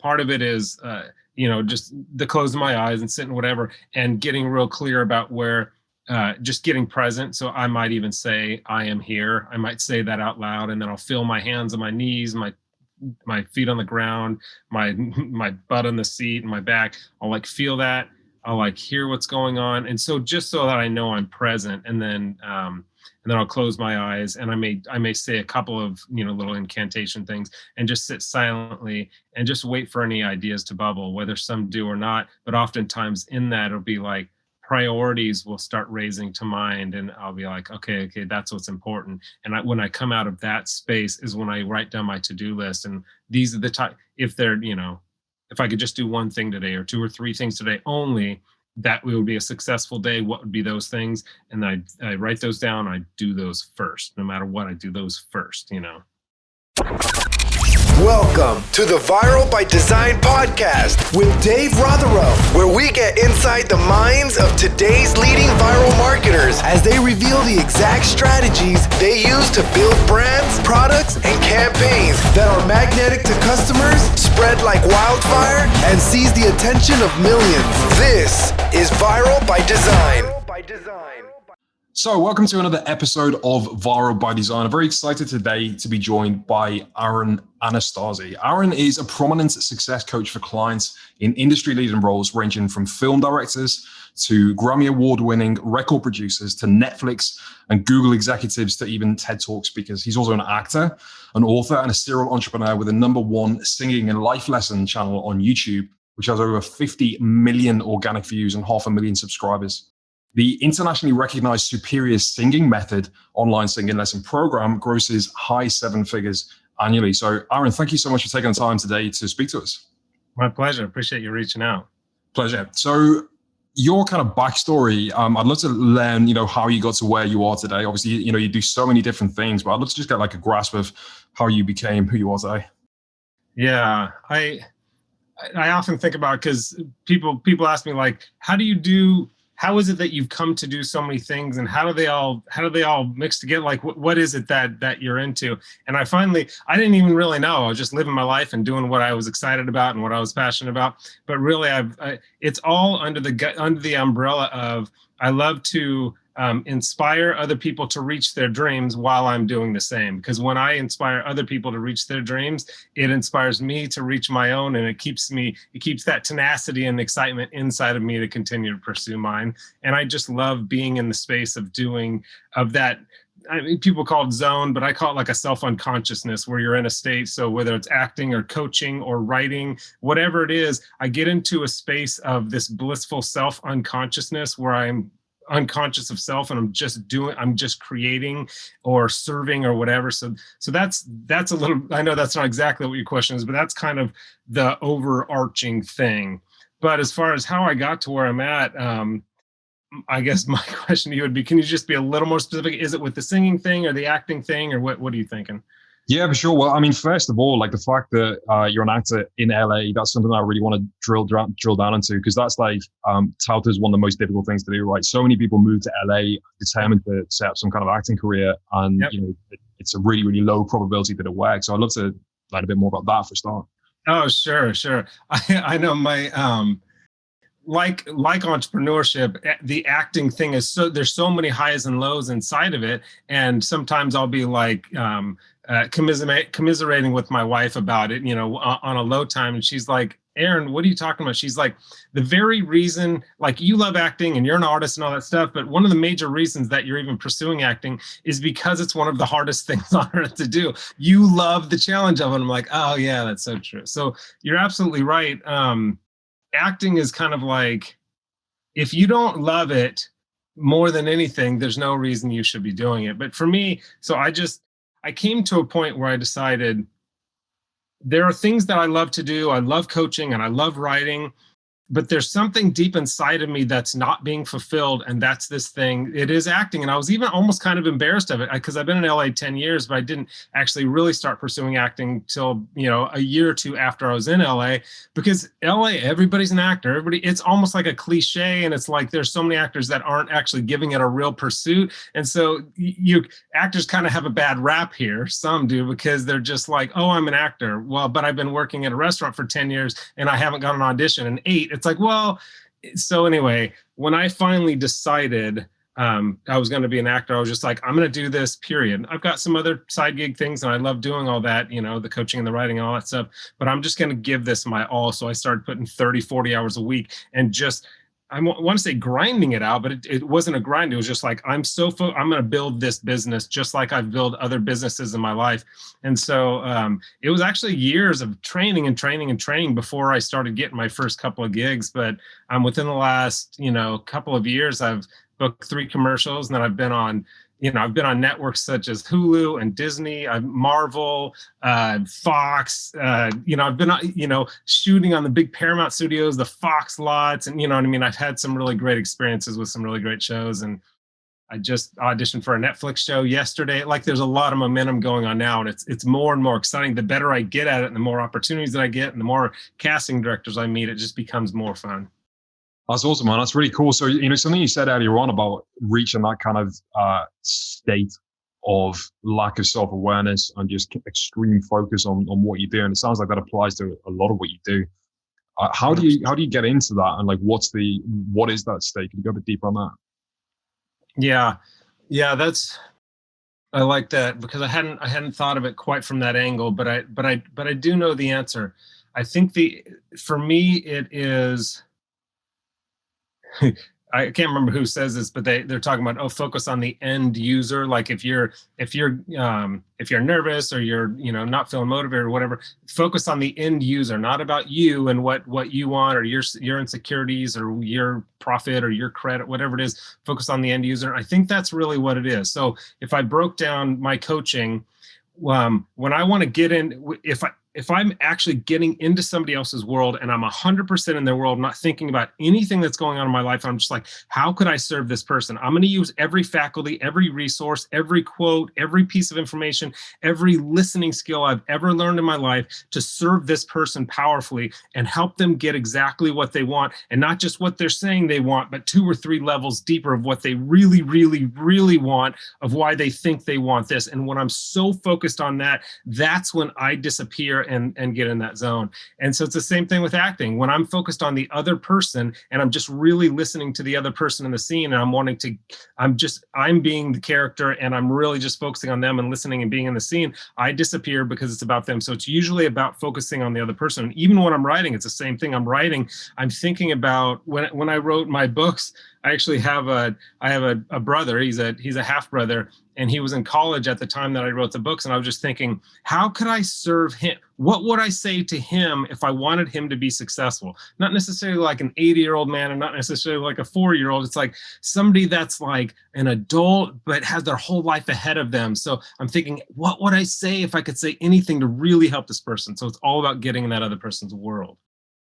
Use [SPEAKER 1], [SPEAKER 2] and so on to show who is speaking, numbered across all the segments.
[SPEAKER 1] part of it is, just the closing my eyes and sitting whatever and getting real clear about where, just getting present. So I might even say, I am here. I might say that out loud, and then I'll feel my hands on my knees, my feet on the ground, my butt on the seat and my back. I'll like feel that. I'll like hear what's going on. And so just so that I know I'm present, and then I'll close my eyes, and I may say a couple of, little incantation things, and just sit silently and just wait for any ideas to bubble, whether some do or not. But oftentimes in that, it'll be like priorities will start raising to mind, and I'll be like, okay, that's what's important. And when I come out of that space is when I write down my to-do list. And these are the type, if they're, if I could just do one thing today or two or three things today only, that would be a successful day. What would be those things? And I write those down. I do those first. No matter what, I do those first,
[SPEAKER 2] Welcome to the Viral by Design podcast with Dave Rotherow, where we get inside the minds of today's leading viral marketers as they reveal the exact strategies they use to build brands, products, and campaigns that are magnetic to customers, spread like wildfire, and seize the attention of millions. This is Viral by Design.
[SPEAKER 3] So welcome to another episode of Viral by Design. I'm very excited today to be joined by Anastasi. Aaron is a prominent success coach for clients in industry-leading roles ranging from film directors to Grammy Award-winning record producers to Netflix and Google executives to even TED Talk speakers. He's also an actor, an author, and a serial entrepreneur with a #1 singing and life lesson channel on YouTube, which has over 50 million organic views and 500,000 subscribers. The internationally recognized Superior Singing Method online singing lesson program grosses high 7 figures annually. So, Aaron, thank you so much for taking the time today to speak to us.
[SPEAKER 1] My pleasure. Appreciate you reaching out.
[SPEAKER 3] Pleasure. So, your kind of backstory, I'd love to learn, how you got to where you are today. Obviously, you do so many different things, but I'd love to just get like a grasp of how you became who you are today.
[SPEAKER 1] Yeah, I often think about, because people ask me like, how is it that you've come to do so many things, and how do they all mix together? Like, what is it that you're into? And I didn't even really know. I was just living my life and doing what I was excited about and what I was passionate about. But really, it's all under the umbrella of, I love to inspire other people to reach their dreams while I'm doing the same. Because when I inspire other people to reach their dreams, it inspires me to reach my own, and it keeps that tenacity and excitement inside of me to continue to pursue mine. And I just love being in the space of that. I mean, people call it zone, but I call it like a self-unconsciousness, where you're in a state. So whether it's acting or coaching or writing, whatever it is, I get into a space of this blissful self-unconsciousness where I'm unconscious of self, and I'm just creating or serving or whatever. So that's a little, I know that's not exactly what your question is, but that's kind of the overarching thing. But as far as how I got to where I'm at, I guess my question to you would be, can you just be a little more specific? Is it with the singing thing or the acting thing, or what are you thinking?
[SPEAKER 3] Yeah, for sure. Well, I mean, first of all, like the fact that you're an actor in LA, that's something I really want to drill down into, because that's like touted as one of the most difficult things to do, right? So many people move to LA determined to set up some kind of acting career, and it's a really, really low probability that it works. So I'd love to learn a bit more about that for a start.
[SPEAKER 1] Oh, sure. I know my like entrepreneurship, the acting thing is there's so many highs and lows inside of it, and sometimes I'll be like commiserating with my wife about it, on a low time, and she's like, Aaron, what are you talking about? She's like, the very reason, like, you love acting and you're an artist and all that stuff, but one of the major reasons that you're even pursuing acting is because it's one of the hardest things on earth to do. You love the challenge of it. I'm like, oh yeah, that's so true. So you're absolutely right. Acting is kind of like, if you don't love it more than anything, there's no reason you should be doing it. But for me, so I came to a point where I decided there are things that I love to do. I love coaching and I love writing, but there's something deep inside of me that's not being fulfilled, and that's this thing. It is acting, and I was even almost kind of embarrassed of it because I've been in LA 10 years, but I didn't actually really start pursuing acting till a year or two after I was in LA. Because LA, everybody's an actor. It's almost like a cliche, and it's like there's so many actors that aren't actually giving it a real pursuit, and so you actors kind of have a bad rap here. Some do, because they're just like, oh, I'm an actor. Well, but I've been working at a restaurant for 10 years and I haven't got an audition in 8. It's like, well, so anyway, when I finally decided I was going to be an actor, I was just like, I'm going to do this, period. I've got some other side gig things and I love doing all that, the coaching and the writing and all that stuff, but I'm just going to give this my all. So I started putting 30, 40 hours a week and just, I want to say grinding it out, but it wasn't a grind. It was just like, I'm going to build this business just like I've built other businesses in my life. And so it was actually years of training and training and training before I started getting my first couple of gigs. But within the last, couple of years, I've booked 3 commercials, and then I've been on networks such as Hulu and Disney, Marvel, Fox. I've been, shooting on the big Paramount studios, the Fox lots, and I've had some really great experiences with some really great shows. And I just auditioned for a Netflix show yesterday. Like, there's a lot of momentum going on now, and it's more and more exciting. The better I get at it, and the more opportunities that I get, and the more casting directors I meet, it just becomes more fun.
[SPEAKER 3] That's awesome, man. That's really cool. So, something you said earlier on about reaching that kind of state of lack of self-awareness and just extreme focus on what you do. And it sounds like that applies to a lot of what you do. How do you get into that? And like, what is that state? Can you go a bit deeper on that?
[SPEAKER 1] Yeah. I like that, because I hadn't thought of it quite from that angle, but I do know the answer. I think for me, it is, I can't remember who says this, but they're talking about, focus on the end user. Like if you're nervous or you're not feeling motivated or whatever, focus on the end user, not about you and what you want or your insecurities or your profit or your credit, whatever it is. Focus on the end user. I think that's really what it is. So if I broke down my coaching, when I want to get in, if I'm actually getting into somebody else's world and I'm 100% in their world, not thinking about anything that's going on in my life, I'm just like, how could I serve this person? I'm going to use every faculty, every resource, every quote, every piece of information, every listening skill I've ever learned in my life to serve this person powerfully and help them get exactly what they want, and not just what they're saying they want, but 2 or 3 levels deeper of what they really, really, really want, of why they think they want this. And when I'm so focused on that, that's when I disappear and get in that zone. And so it's the same thing with acting. When I'm focused on the other person and I'm just really listening to the other person in the scene, and I'm being the character and I'm really just focusing on them and listening and being in the scene, I disappear because it's about them. So it's usually about focusing on the other person. And even when I'm writing, it's the same thing. I'm thinking about when I wrote my books, I actually have a brother. He's a half brother, and he was in college at the time that I wrote the books. And I was just thinking, how could I serve him? What would I say to him if I wanted him to be successful? Not necessarily like an 80-year-old man, and not necessarily like a 4-year-old. It's like somebody that's like an adult, but has their whole life ahead of them. So I'm thinking, what would I say if I could say anything to really help this person? So it's all about getting in that other person's world.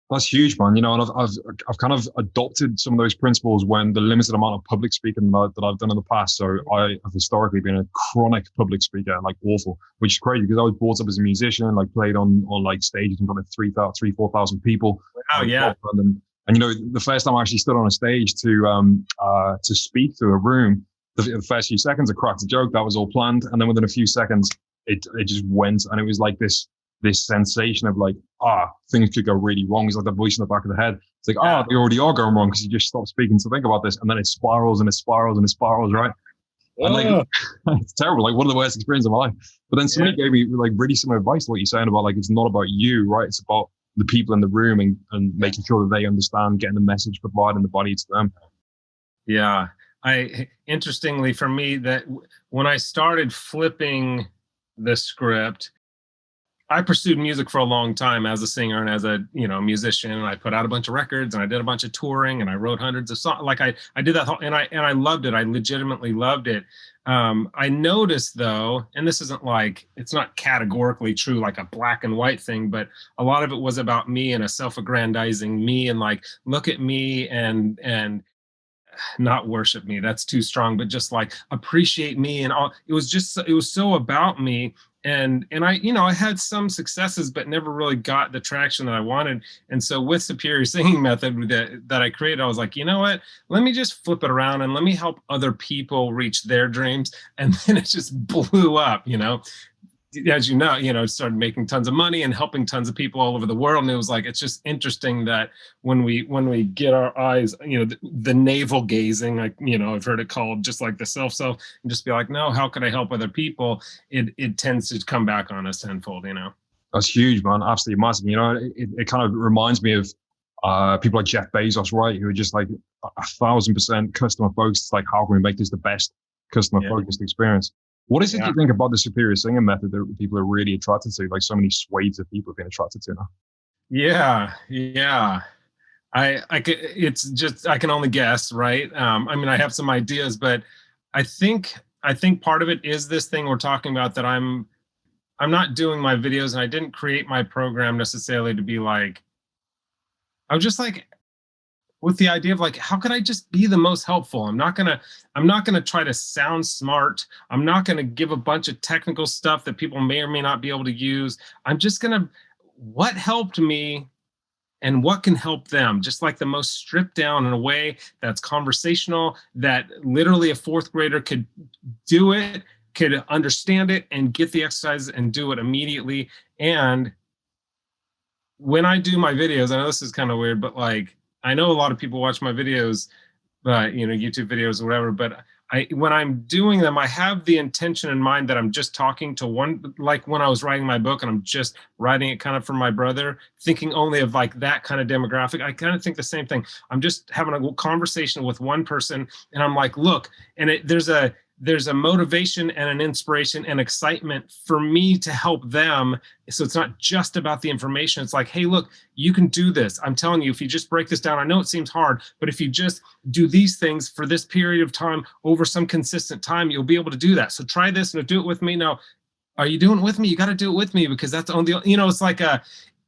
[SPEAKER 3] That's huge, man. And I've kind of adopted some of those principles when the limited amount of public speaking that I've done in the past. So I have historically been a chronic public speaker, like awful, which is crazy because I was brought up as a musician, like played on like stages in front of 4,000 people.
[SPEAKER 1] Oh yeah.
[SPEAKER 3] And the first time I actually stood on a stage to speak to a room, the first few seconds I cracked a joke that was all planned, and then within a few seconds it just went, and it was like this sensation of like, things could go really wrong. It's like the voice in the back of the head. It's like, they already are going wrong because you just stop speaking to think about this. And then it spirals and it spirals and it spirals, right? And like, it's terrible. Like one of the worst experiences of my life. But then somebody gave me like really similar advice to what you're saying about like, it's not about you, right? It's about the people in the room and making sure that they understand, getting the message provided, the body to them.
[SPEAKER 1] Yeah. Interestingly for me, that when I started flipping the script, I pursued music for a long time as a singer and as a, musician, and I put out a bunch of records and I did a bunch of touring and I wrote hundreds of songs. Like I did that and I loved it. I legitimately loved it. I noticed though, and this isn't like, it's not categorically true, like a black and white thing, but a lot of it was about me and a self-aggrandizing me and like, look at me and not worship me. That's too strong, but just like appreciate me and all. It was so about me. And I had some successes, but never really got the traction that I wanted. And so with Superior Singing Method that I created, I was like, you know what? Let me just flip it around and let me help other people reach their dreams. And then it just blew up, as started making tons of money and helping tons of people all over the world. And it was like, it's just interesting that when we get our eyes, the navel gazing, like, I've heard it called, just like the self, and just be like, no, how could I help other people? It tends to come back on us tenfold,
[SPEAKER 3] That's huge, man. Absolutely massive. It kind of reminds me of people like Jeff Bezos, right? Who are just like 1,000% customer focused. It's like, how can we make this the best customer focused experience? What is it you think about the Superior Singing Method that people are really attracted to? Like so many swathes of people have been attracted to now.
[SPEAKER 1] Yeah. I can only guess, right? I have some ideas, but I think part of it is this thing we're talking about, that I'm not doing my videos and I didn't create my program necessarily to be like, I was just like, with the idea of like, how could I just be the most helpful? I'm not gonna try to sound smart. I'm not gonna give a bunch of technical stuff that people may or may not be able to use. I'm just gonna, what helped me and what can help them, just like the most stripped down in a way that's conversational, that literally a fourth grader could do it, could understand it and get the exercises and do it immediately. And when I do my videos, I know this is kind of weird, but like, I know a lot of people watch my videos, YouTube videos or whatever, but when I'm doing them, I have the intention in mind that I'm just talking to one, like when I was writing my book and I'm just writing it kind of for my brother, thinking only of like that kind of demographic. I kind of think the same thing. I'm just having a conversation with one person and I'm like, look, and there's a motivation and an inspiration and excitement for me to help them. So it's not just about the information. It's like, hey, look, you can do this. I'm telling you, if you just break this down, I know it seems hard, but if you just do these things for this period of time over some consistent time, you'll be able to do that. So try this and do it with me. Now, are you doing it with me? You got to do it with me, because that's on the, it's like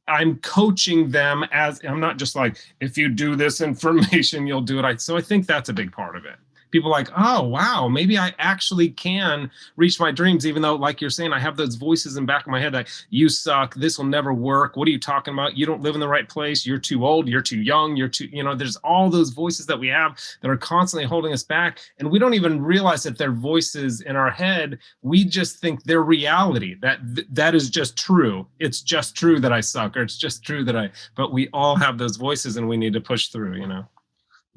[SPEAKER 1] I'm coaching them, as I'm not just like, if you do this information, you'll do it. So I think that's a big part of it. People are like, oh, wow, maybe I actually can reach my dreams, even though, like you're saying, I have those voices in the back of my head that you suck, this will never work, what are you talking about, you don't live in the right place, you're too old, you're too young, you're too, there's all those voices that we have that are constantly holding us back, and we don't even realize that they're voices in our head. We just think they're reality, that is just true. It's just true that I suck, or it's just true that but we all have those voices and we need to push through,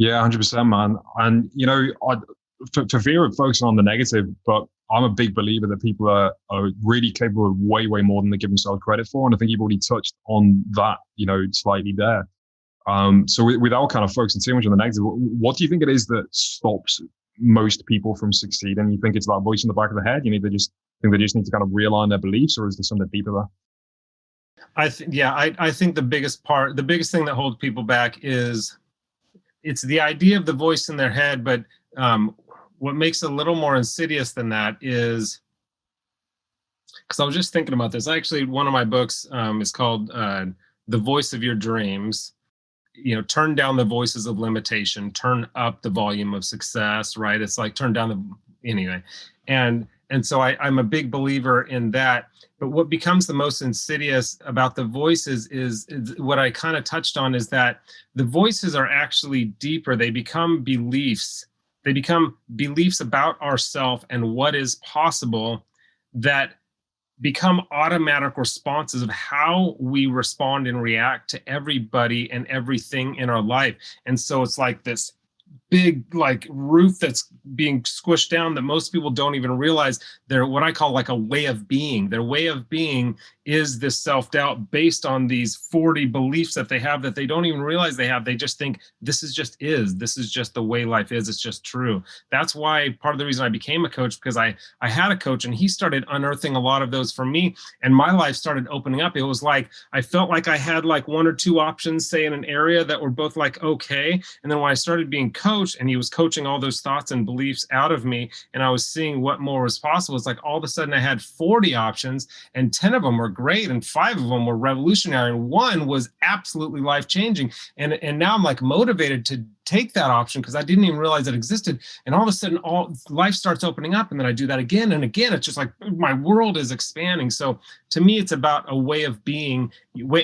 [SPEAKER 3] Yeah, 100%, man. And, for fear of focusing on the negative, but I'm a big believer that people are really capable of way, way more than they give themselves credit for. And I think you've already touched on that, slightly there. So without kind of focusing too much on the negative, what do you think it is that stops most people from succeeding? You think it's that voice in the back of the head? They just need to kind of realign their beliefs, or is there something deeper there?
[SPEAKER 1] I think the biggest thing that holds people back is, it's the idea of the voice in their head, but what makes it a little more insidious than that is, because I was just thinking about this. Actually, one of my books is called The Voice of Your Dreams. Turn down the voices of limitation, turn up the volume of success, right? It's like turn down anyway. And so I'm a big believer in that. But what becomes the most insidious about the voices is what I kind of touched on, is that the voices are actually deeper. They become beliefs. They become beliefs about ourselves and what is possible, that become automatic responses of how we respond and react to everybody and everything in our life. And so it's like this big like roof that's being squished down that most people don't even realize they're what I call like a way of being. Their way of being is this self-doubt based on these 40 beliefs that they have that they don't even realize they have. They just think this is just the way life is. It's just true. That's why part of the reason I became a coach, because I had a coach and he started unearthing a lot of those for me, and my life started opening up. It was like I felt like I had like one or two options, say in an area that were both like okay, and then when I started being coached and he was coaching all those thoughts and beliefs out of me, and I was seeing what more was possible, it's like all of a sudden I had 40 options, and 10 of them were great and 5 of them were revolutionary and one was absolutely life-changing, and now I'm like motivated to take that option because I didn't even realize it existed. And all of a sudden all life starts opening up, and then I do that again and again. It's just like my world is expanding. So to me, it's about a way of being.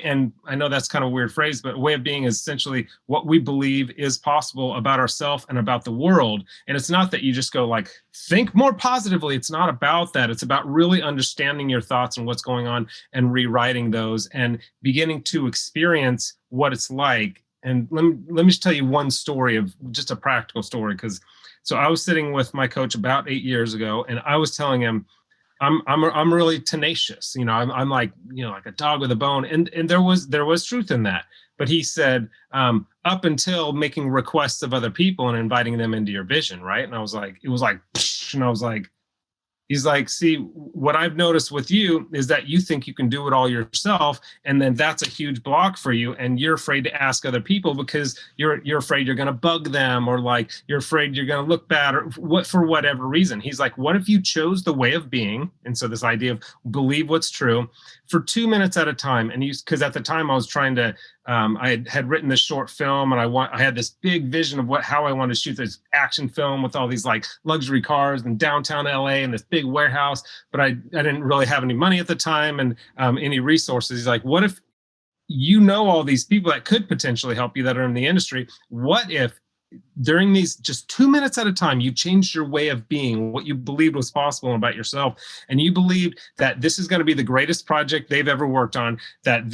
[SPEAKER 1] And I know that's kind of a weird phrase, but a way of being is essentially what we believe is possible about ourselves and about the world. And it's not that you just go like, think more positively. It's not about that. It's about really understanding your thoughts and what's going on and rewriting those and beginning to experience what it's like. And let me just tell you one story of just a practical story. Because so I was sitting with my coach about 8 years ago, and I was telling him, I'm really tenacious. You know, I'm like, you know, like a dog with a bone. And there was truth in that. But he said, up until making requests of other people and inviting them into your vision, right? And I was like, it was like, and I was like, he's like, see, what I've noticed with you is that you think you can do it all yourself, and then that's a huge block for you, and you're afraid to ask other people because you're afraid you're going to bug them, or like you're afraid you're going to look bad, or what, for whatever reason. He's like, what if you chose the way of being? And so this idea of believe what's true for 2 minutes at a time. And because at the time I was trying to, I had written this short film, and I had this big vision of how I wanted to shoot this action film with all these like luxury cars in downtown LA and this big warehouse, but I didn't really have any money at the time and any resources. He's like, what if you know all these people that could potentially help you that are in the industry? What if during these just 2 minutes at a time, you changed your way of being, what you believed was possible about yourself, and you believed that this is going to be the greatest project they've ever worked on, that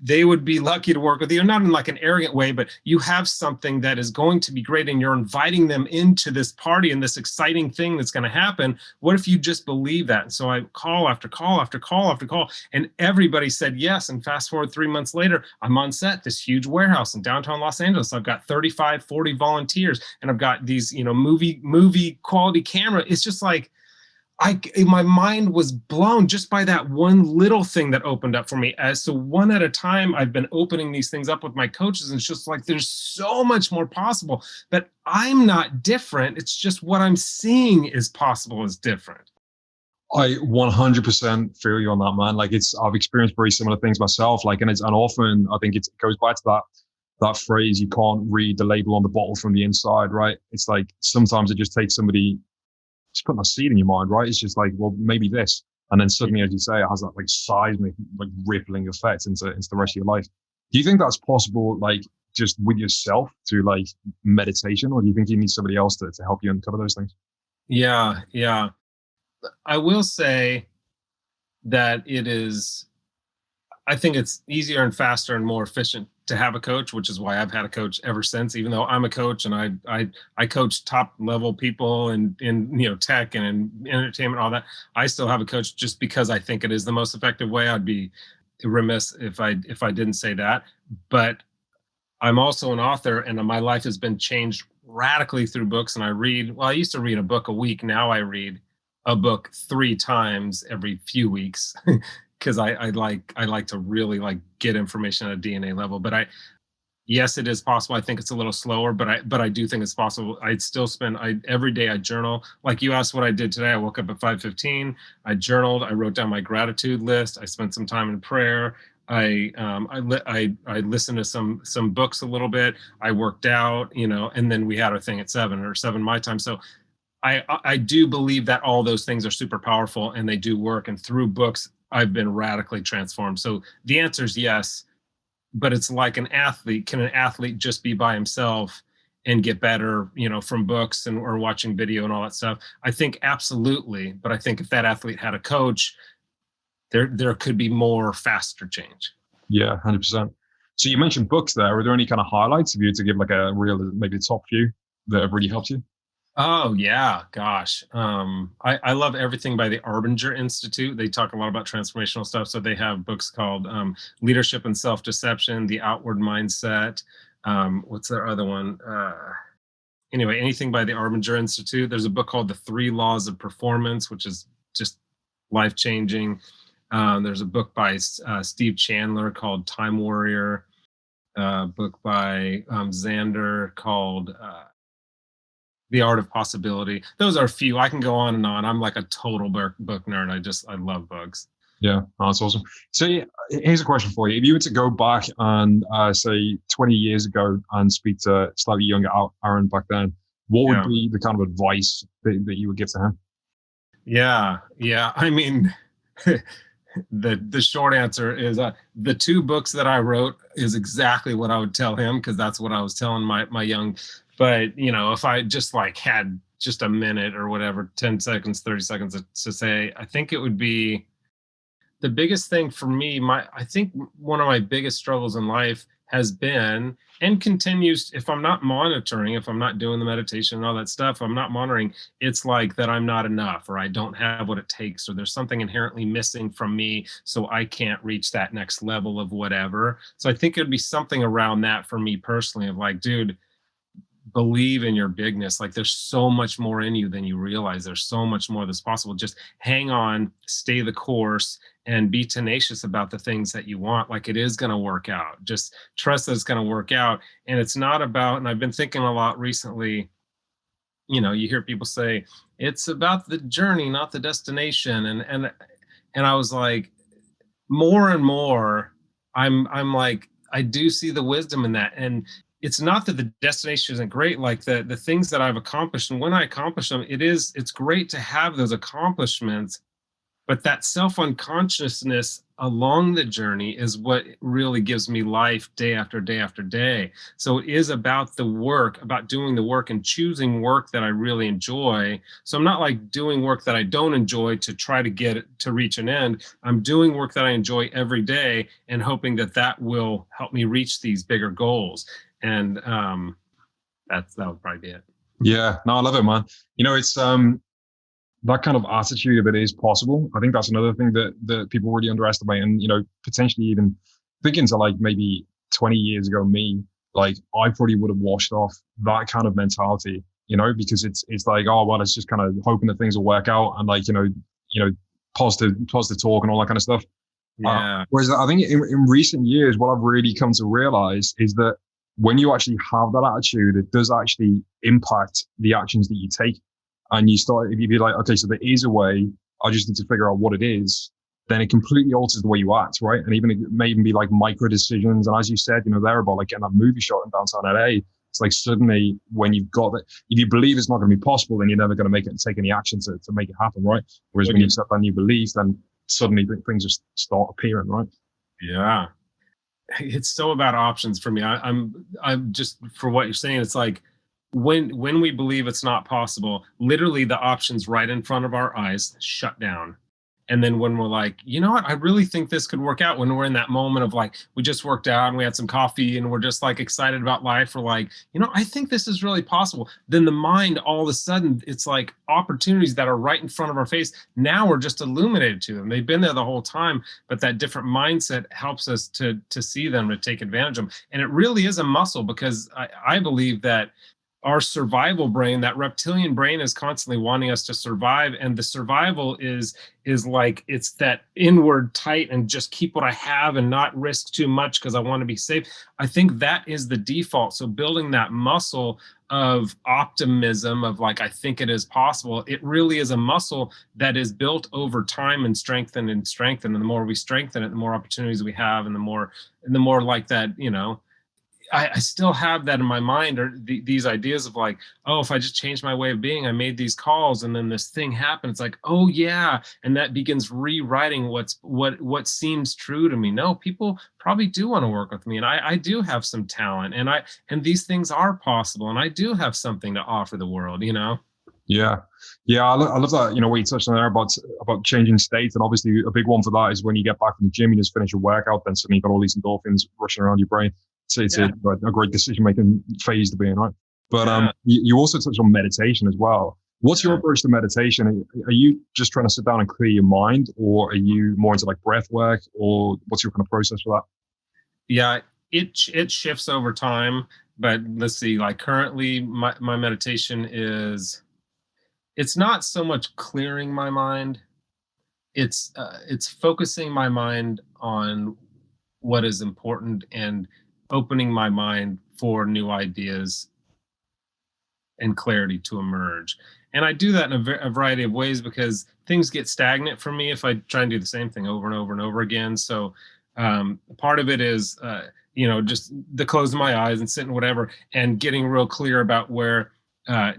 [SPEAKER 1] they would be lucky to work with you, not in like an arrogant way, but you have something that is going to be great and you're inviting them into this party and this exciting thing that's going to happen. What if you just believe that? And so I call after call after call after call, and everybody said yes. And fast forward 3 months later, I'm on set, this huge warehouse in downtown Los Angeles. I've got 35, 40 volunteers, and I've got these, you know, movie quality camera. It's just like, my mind was blown just by that one little thing that opened up for me. So one at a time, I've been opening these things up with my coaches, and it's just like there's so much more possible. But I'm not different. It's just what I'm seeing is possible is different.
[SPEAKER 3] I 100% feel you on that, man. Like I've experienced very similar things myself. Like, and often I think it goes back to that phrase, you can't read the label on the bottle from the inside, right? It's like sometimes it just takes somebody just putting a seed in your mind, right? It's just like, well, maybe this. And then suddenly, as you say, it has that like seismic, like rippling effect into the rest of your life. Do you think that's possible, like just with yourself through like meditation, or do you think you need somebody else to help you uncover those things?
[SPEAKER 1] Yeah. I will say that I think it's easier and faster and more efficient to have a coach, which is why I've had a coach ever since. Even though I'm a coach and I coach top level people in you know, tech and in entertainment, all that, I still have a coach just because I think it is the most effective way. I'd be remiss if I didn't say that. But I'm also an author, and my life has been changed radically through books. And I used to read a book a week. Now I read a book 3 times every few weeks. Because I like to really like get information at a DNA level. But yes, it is possible. I think it's a little slower, but I do think it's possible. I'd still spend every day I journal. Like you asked what I did today. I woke up at 5:15. I journaled. I wrote down my gratitude list. I spent some time in prayer. I listened to some books a little bit. I worked out, you know, and then we had our thing at 7 my time. So I do believe that all those things are super powerful and they do work. And through books, I've been radically transformed. So the answer is yes, but it's like an athlete. Can an athlete just be by himself and get better, you know, from books or watching video and all that stuff? I think absolutely. But I think if that athlete had a coach, there could be more faster change.
[SPEAKER 3] Yeah, 100%. So you mentioned books there. Are there any kind of highlights of you to give like a real, maybe the top few that have really helped you?
[SPEAKER 1] Oh yeah, gosh. I love everything by the Arbinger Institute. They talk a lot about transformational stuff. So they have books called Leadership and Self-Deception, The Outward Mindset. What's their other one? Anyway, anything by the Arbinger Institute. There's a book called The Three Laws of Performance, which is just life-changing. There's a book by Steve Chandler called Time Warrior. Book by Xander called The Art of Possibility. Those are a few. I can go on and on. I'm like a total book nerd. I love books.
[SPEAKER 3] Yeah, that's awesome. So here's a question for you. If you were to go back and say 20 years ago and speak to slightly younger Aaron back then, what would be the kind of advice that you would give to him?
[SPEAKER 1] Yeah. I mean, the short answer is the two books that I wrote is exactly what I would tell him, because that's what I was telling my young. But if I just like had just a minute or whatever, 10 seconds, 30 seconds to say, I think it would be the biggest thing for me. I think one of my biggest struggles in life has been and continues, if I'm not monitoring, if I'm not doing the meditation and all that stuff, I'm not monitoring, it's like that I'm not enough, or I don't have what it takes, or there's something inherently missing from me, so I can't reach that next level of whatever. So I think it'd be something around that for me personally, of like, dude, believe in your bigness. Like there's so much more in you than you realize. There's so much more that's possible. Just hang on, stay the course, and be tenacious about the things that you want. Like it is going to work out. Just trust that it's going to work out. And it's not about, and I've been thinking a lot recently, you hear people say it's about the journey, not the destination. And I was like, more and more, I'm like, I do see the wisdom in that. And it's not that the destination isn't great, like the things that I've accomplished, and when I accomplish them, it's great to have those accomplishments, but that self-unconsciousness along the journey is what really gives me life day after day after day. So it is about the work, about doing the work and choosing work that I really enjoy. So I'm not like doing work that I don't enjoy to try to get it to reach an end. I'm doing work that I enjoy every day and hoping that will help me reach these bigger goals. And that would probably be it.
[SPEAKER 3] Yeah, no, I love it, man. It's that kind of attitude of it is possible. I think that's another thing that people really underestimate. And potentially even thinking to like maybe 20 years ago me, like I probably would have washed off that kind of mentality, because it's like, oh well, it's just kind of hoping that things will work out, and like positive talk and all that kind of stuff.
[SPEAKER 1] Yeah.
[SPEAKER 3] Whereas I think in recent years, what I've really come to realize is that when you actually have that attitude, it does actually impact the actions that you take. And you start, if you be like, okay, so there is a way, I just need to figure out what it is, then it completely alters the way you act, right? And even it may even be like micro decisions. And as you said, there about like getting that movie shot in downtown LA, it's like suddenly when you've got that, if you believe it's not going to be possible, then you're never going to take any action to make it happen, right? Whereas when you accept that new belief, then suddenly things just start appearing, right?
[SPEAKER 1] Yeah. It's so about options for me. I'm just, for what you're saying, it's like when we believe it's not possible, literally the options right in front of our eyes shut down. And then when we're like, you know what, I really think this could work out, when we're in that moment of like, we just worked out and we had some coffee and we're just like excited about life, we're like, I think this is really possible. Then the mind, all of a sudden, it's like opportunities that are right in front of our face. Now we're just illuminated to them. They've been there the whole time, but that different mindset helps us to see them, to take advantage of them. And it really is a muscle, because I believe that our survival brain, that reptilian brain, is constantly wanting us to survive. And the survival is like, it's that inward tight and just keep what I have and not risk too much because I want to be safe. I think that is the default. So building that muscle of optimism, of like, I think it is possible, it really is a muscle that is built over time and strengthened. And the more we strengthen it, the more opportunities we have, and the more like that, I still have that in my mind, or these ideas of like, oh, if I just change my way of being, I made these calls and then this thing happened. It's like, oh yeah. And that begins rewriting what seems true to me. No, people probably do want to work with me. And I do have some talent, and these things are possible. And I do have something to offer the world,
[SPEAKER 3] Yeah. Yeah. I love that, what you touched on there about changing states. And obviously a big one for that is when you get back from the gym, you just finish a workout, then suddenly you've got all these endorphins rushing around your brain. So it's
[SPEAKER 1] Yeah.
[SPEAKER 3] a great decision-making phase to be in, right? But
[SPEAKER 1] Yeah.
[SPEAKER 3] you also touched on meditation as well. What's your
[SPEAKER 1] Yeah.
[SPEAKER 3] approach to meditation? Are you just trying to sit down and clear your mind, or are you more into like breath work, or what's your kind of process for that?
[SPEAKER 1] Yeah, it shifts over time, but let's see, like currently my meditation is, it's not so much clearing my mind, it's focusing my mind on what is important and opening my mind for new ideas and clarity to emerge. And I do that in a variety of ways because things get stagnant for me if I try and do the same thing over and over and over again. So part of it is, just the closing my eyes and sitting whatever and getting real clear about where,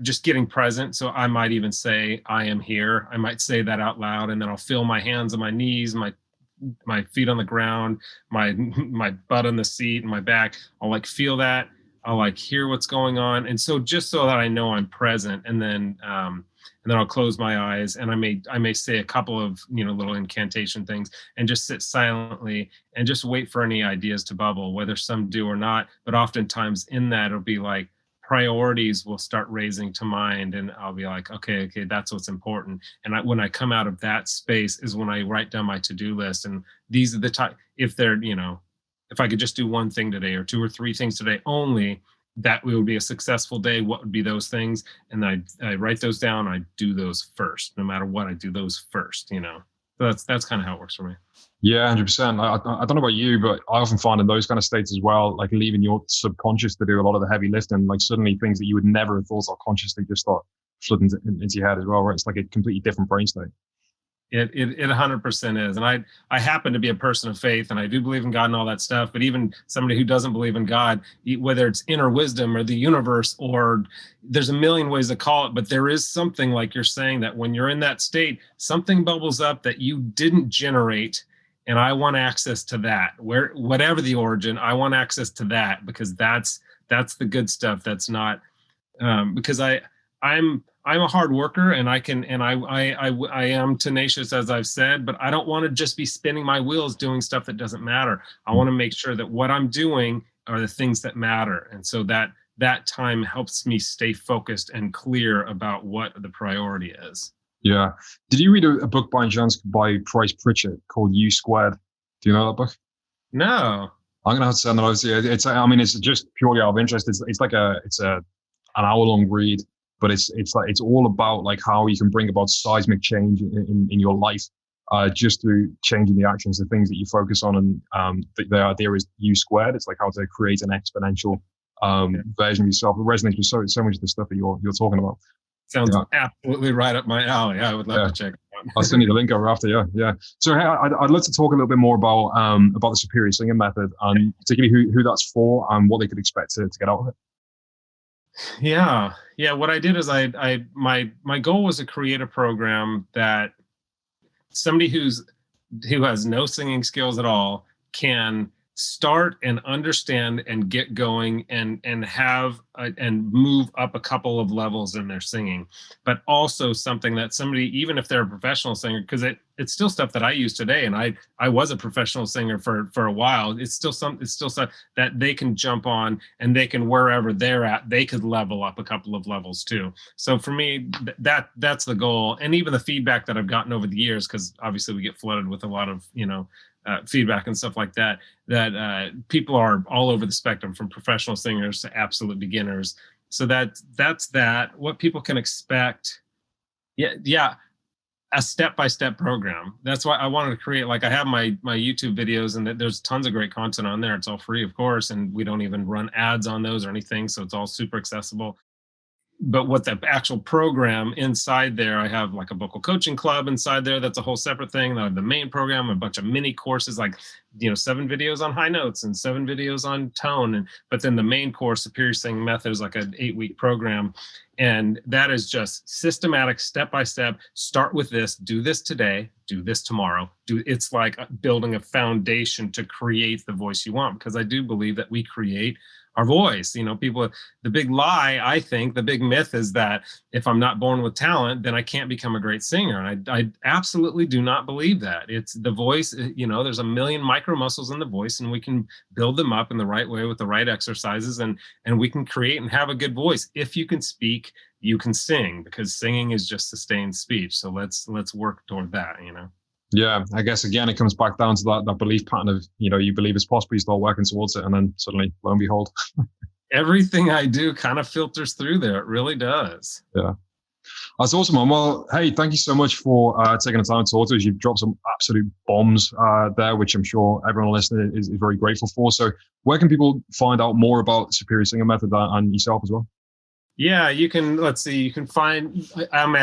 [SPEAKER 1] just getting present. So I might even say, I am here. I might say that out loud, and then I'll feel my hands on my knees, my feet on the ground, my my butt on the seat and my back. I'll like feel that. I'll like hear what's going on. And so just so that I know I'm present, and then I'll close my eyes, and I may say a couple of, little incantation things, and just sit silently and just wait for any ideas to bubble, whether some do or not. But oftentimes in that it'll be like priorities will start raising to mind, and I'll be like, okay, that's what's important. And when I come out of that space is when I write down my to-do list. And these are the type, if they're, if I could just do one thing today or two or three things today only, that would be a successful day. What would be those things? And I write those down. I do those first, no matter what. I do those first. So that's kind of how it works for me.
[SPEAKER 3] Yeah, 100%. I don't know about you, but I often find in those kind of states as well, like leaving your subconscious to do a lot of the heavy lifting, like suddenly things that you would never have thought of consciously just start flooding into your head as well, right? It's like a completely different brain state.
[SPEAKER 1] It 100% is. And I happen to be a person of faith, and I do believe in God and all that stuff. But even somebody who doesn't believe in God, whether it's inner wisdom or the universe, or there's a million ways to call it, but there is something, like you're saying, that when you're in that state, something bubbles up that you didn't generate. And I want access to that, whatever the origin, I want access to that, because that's the good stuff. That's not, because I'm a hard worker, and I am tenacious, as I've said, but I don't want to just be spinning my wheels doing stuff that doesn't matter. I want to make sure that what I'm doing are the things that matter. And so that time helps me stay focused and clear about what the priority is.
[SPEAKER 3] Yeah. Did you read a book by chance by Price Pritchett called U Squared? Do you know that book?
[SPEAKER 1] No.
[SPEAKER 3] I'm gonna have to send it over to you. It's just purely out of interest. It's like an hour-long read, but it's all about like how you can bring about seismic change in your life, just through changing the actions, the things that you focus on. And the idea is U Squared. It's like how to create an exponential version of yourself. It resonates with so much of the stuff that you're talking about.
[SPEAKER 1] Sounds absolutely right up my alley. I would love to check it out.
[SPEAKER 3] I'll send you the link over after. Yeah. So hey, I'd love to talk a little bit more about the superior singing method, and particularly who that's for and what they could expect to get out of it.
[SPEAKER 1] Yeah. What I did is my goal was to create a program that somebody who has no singing skills at all can start and understand and get going and have and move up a couple of levels in their singing, but also something that somebody, even if they're a professional singer, because it's still stuff that I use today, and I was a professional singer for a while. It's still stuff that they can jump on, and they can, wherever they're at, they could level up a couple of levels too. So for me, that's the goal. And even the feedback that I've gotten over the years, because obviously we get flooded with a lot of feedback and stuff like that people are all over the spectrum, from professional singers to absolute beginners. So that's that. What people can expect. Yeah. A step-by-step program. That's why I wanted to create, like, I have my YouTube videos, and there's tons of great content on there. It's all free, of course, and we don't even run ads on those or anything. So it's all super accessible. But what the actual program inside there, I have like a vocal coaching club inside there. That's a whole separate thing. I have the main program, a bunch of mini courses. Like 7 videos on high notes and 7 videos on tone. But then the main course, Superior Singing Method, is like an 8-week program. And that is just systematic, step by step. Start with this, do this today, do this tomorrow. It's like building a foundation to create the voice you want, because I do believe that we create our voice. People, the big lie, I think, the big myth is that if I'm not born with talent, then I can't become a great singer. And I absolutely do not believe that. It's the voice, there's a million micro muscles in the voice, and we can build them up in the right way with the right exercises, and we can create and have a good voice. If you can speak, you can sing, because singing is just sustained speech. So let's work toward that,
[SPEAKER 3] Yeah, I guess again, it comes back down to that belief pattern of, you believe it's possible, you start working towards it, and then suddenly, lo and behold.
[SPEAKER 1] Everything I do kind of filters through there. It really does.
[SPEAKER 3] Yeah. That's awesome, man. Well, hey, thank you so much for taking the time to talk to us. You've dropped some absolute bombs there, which I'm sure everyone listening is very grateful for. So where can people find out more about Superior Singing Method and yourself as well?
[SPEAKER 1] Yeah, you can, you can find, I'm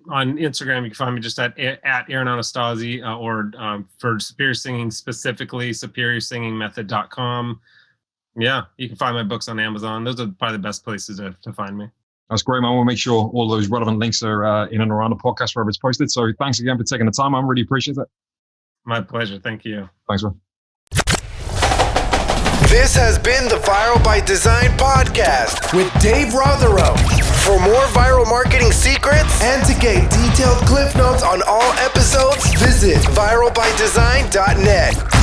[SPEAKER 1] on Instagram, you can find me just at Aaron Anastasi, or for Superior Singing specifically, superiorsingingmethod.com. Yeah, you can find my books on Amazon. Those are probably the best places to find me.
[SPEAKER 3] That's great, man. We'll make sure all those relevant links are in and around the podcast wherever it's posted. So thanks again for taking the time. I really appreciate it.
[SPEAKER 1] My pleasure. Thank you.
[SPEAKER 3] Thanks, man.
[SPEAKER 2] This has been the Viral by Design podcast with Dave Rotherow. For more viral marketing secrets and to get detailed cliff notes on all episodes, visit viralbydesign.net.